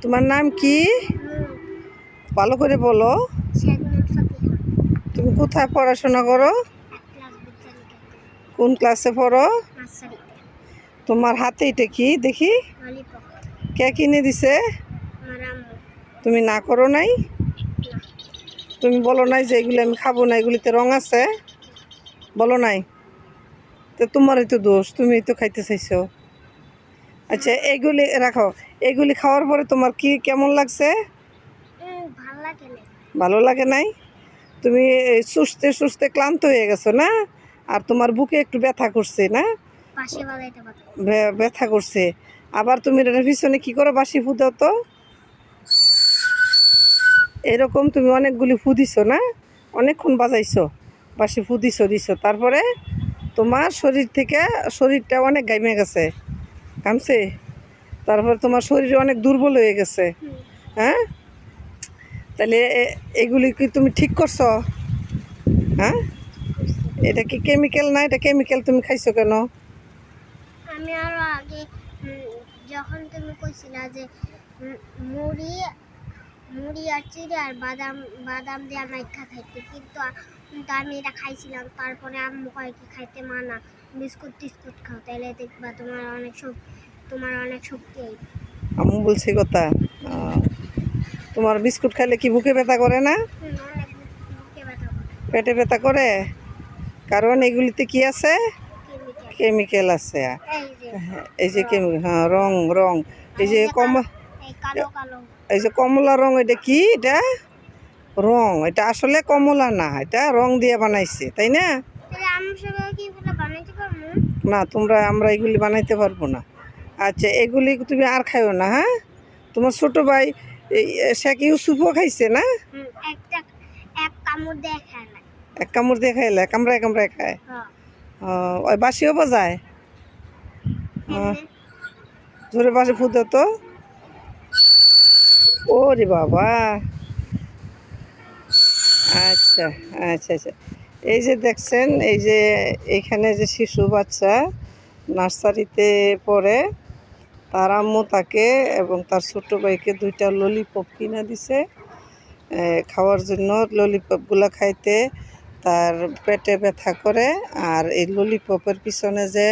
তোমার নাম কি? ভালো করে বলো। তুমি কোথায় পড়াশোনা করো? কোন ক্লাসে পড়ো? তোমার হাতে এটা কি দেখি? কে কিনে দিছে? তুমি না করো নাই? তুমি বলো নাই যে এগুলি আমি খাবো না, এগুলিতে রং আছে? বলো নাই তো তোমারই তো দোষ, তুমি তো খাইতে চাইছো। আচ্ছা এইগুলি রাখো, এইগুলি খাওয়ার পরে তোমার কি কেমন লাগছে? ভালো লাগে নাই? তুমি সুস্থে সুস্থে ক্লান্ত হয়ে গেছো না? আর তোমার বুকে একটু ব্যথা করছে না? ব্যথা করছে। আবার তুমি এটার পিছনে কি করো? বাসি ফু দাও তো। এরকম তুমি অনেকগুলি ফু দিছো না? অনেকক্ষণ বাজাইছো, বাসি ফু দিছো তারপরে তোমার শরীরটা অনেক গাইমে গেছে, কামছে। তারপরে তোমার শরীর অনেক দুর্বল হয়ে গেছে। হ্যাঁ, তাহলে এগুলি কি তুমি ঠিক করছো? হ্যাঁ, এটা কি কেমিক্যাল না? এটা কেমিক্যাল, তুমি খাইছো কেন? আমি আরো আগে যখন তুমি কইছিলা যে মুড়ি মুড়ি আর চিড়ে আর বাদাম বাদাম দিয়ে মাইখা খাইতে, কিন্তু আমি এটা খাইছিলাম। তারপরে আম্মু কয় কি খাইতে মানা, বিস্কুট টিস্কুট খাও, তাহলে দেখবা তোমার অনেক শক্তি আইবে। আম্মু বলছি কথা। তোমার বিস্কুট খাইলে কি বুকে ব্যথা করে না? অনেক বুকে ব্যথা করে, পেটে ব্যথা করে? কারণ এগুলিতে কি আছে? কেমিক্যাল আছে। এই যে কেমিক্যাল, হ্যাঁ, রং রং এই যে এই যে কমলা রং, এটা কি? এটা রং, এটা আসলে কমলা না, এটা রং দিয়ে বানাইছে, তাই না? না, আমরা এগুলি বানাইতে পারবো না। আচ্ছা এগুলি তুমি আর খাইও না, হ্যাঁ? তোমার ছোট ভাই শেখ ইউসুফও খাইছে না? এক কামড় দিয়ে খাইলে কামড়ায় কামড়ায় খায়। ওই বাসিও বাজায়। জোরে বাসি ফুটো তো। ও রে বাবা। আচ্ছা আচ্ছা আচ্ছা, এই যে দেখছেন, এই যে এখানে যে শিশু বাচ্চা নার্সারিতে পড়ে, তার আম্মু তাকে এবং তার ছোট ভাইকে 2টা ললিপপ কিনে দিছে খাওয়ার জন্য। ললিপপগুলো খাইতে তার পেটে ব্যথা করে, আর এই ললিপপের পিছনে যে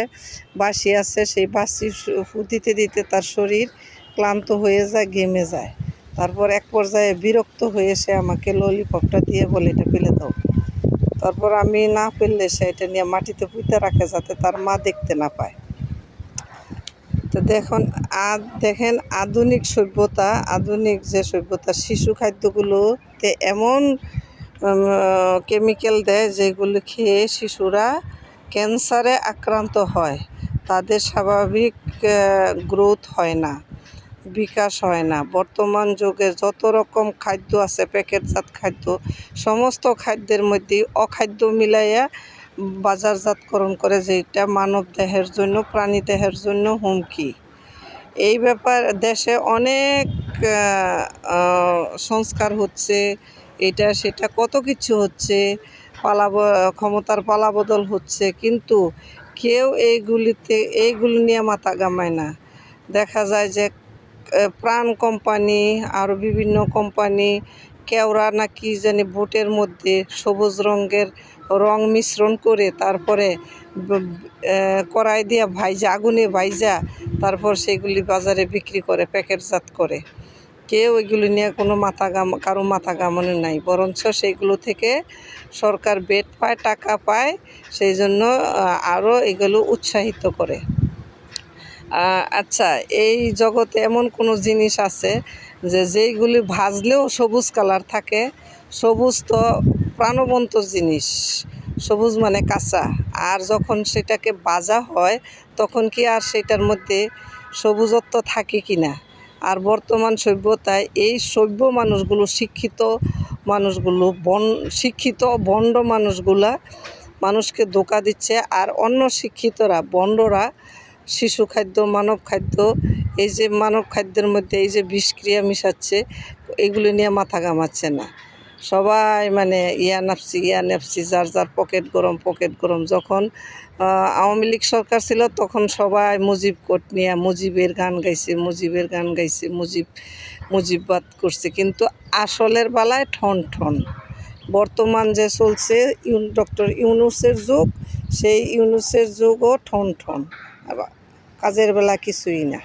বাসি আছে, সেই বাসি ফু দিতে দিতে তার শরীর ক্লান্ত হয়ে যায়, ঘেমে যায়। তারপর এক পর্যায়ে বিরক্ত হয়ে সে আমাকে ললিপপটা দিয়ে বলে এটা ফেলে দাও। তারপর আমি না ফেললে সে এটা নিয়ে মাটিতে পুঁতে রাখে যাতে তার মা দেখতে না পায়। তো দেখেন আধুনিক সভ্যতা, আধুনিক যে সভ্যতা, শিশু খাদ্যগুলোতে এমন কেমিক্যাল দেয় যেগুলো খেয়ে শিশুরা ক্যান্সারে আক্রান্ত হয়, তাদের স্বাভাবিক গ্রোথ হয় না, বিকাশ হয় না। বর্তমান যুগে যত রকম খাদ্য আছে, প্যাকেটজাত খাদ্য, সমস্ত খাদ্যের মধ্যেই অখাদ্য মিলাইয়া বাজারজাতকরণ করে, যেটা মানব দেহের জন্য, প্রাণী দেহের জন্য হুমকি। এই ব্যাপার দেশে অনেক সংস্কার হচ্ছে, এটা সেটা কত কিছু হচ্ছে, ক্ষমতার পালাবদল হচ্ছে, কিন্তু কেউ এইগুলি নিয়ে মাথা ঘামায় না। দেখা যায় যে প্রাণ কোম্পানি, আরও বিভিন্ন কোম্পানি, কেওড়া না কি জানি বুটের মধ্যে সবুজ রঙের রং মিশ্রণ করে তারপরে কড়াই দিয়ে আগুনে ভাইজা তারপর সেগুলি বাজারে বিক্রি করে, প্যাকেটজাত করে। কেউ এগুলি নিয়ে কোনো কারো মাথা ঘামানো নাই, বরঞ্চ সেইগুলো থেকে সরকার বেড পায়, টাকা পায়, সেই জন্য আরও এগুলো উৎসাহিত করে। আচ্ছা, এই জগতে এমন কোনো জিনিস আছে যেইগুলি ভাজলেও সবুজ কালার থাকে? সবুজ তো প্রাণবন্ত জিনিস, সবুজ মানে কাঁচা, আর যখন সেটাকে ভাজা হয় তখন কি আর সেটার মধ্যে সবুজত্ব থাকে কি না? আর বর্তমান সভ্যতায় এই সভ্য মানুষগুলো, শিক্ষিত মানুষগুলো, শিক্ষিত ভণ্ড মানুষগুলা মানুষকে ধোঁকা দিচ্ছে, আর অন্য শিক্ষিতরা, ভণ্ডরা শিশু খাদ্য, মানব খাদ্য, এই যে মানব খাদ্যের মধ্যে এই যে বিষক্রিয়া মিশাচ্ছে, এগুলো নিয়ে মাথা ঘামাচ্ছে না। সবাই মানে ইয়া নেপসি যার যার পকেট গরম যখন আওয়ামী লীগ সরকার ছিল তখন সবাই মুজিব কোট নিয়ে মুজিবের গান গাইছে মুজিববাদ করছে, কিন্তু আসলের বেলায় ঠন বর্তমান যে চলছে ডক্টর ইউনূসের যুগ, সেই ইউনূসের যুগও ঠন কাজের বেলা কিছুই না।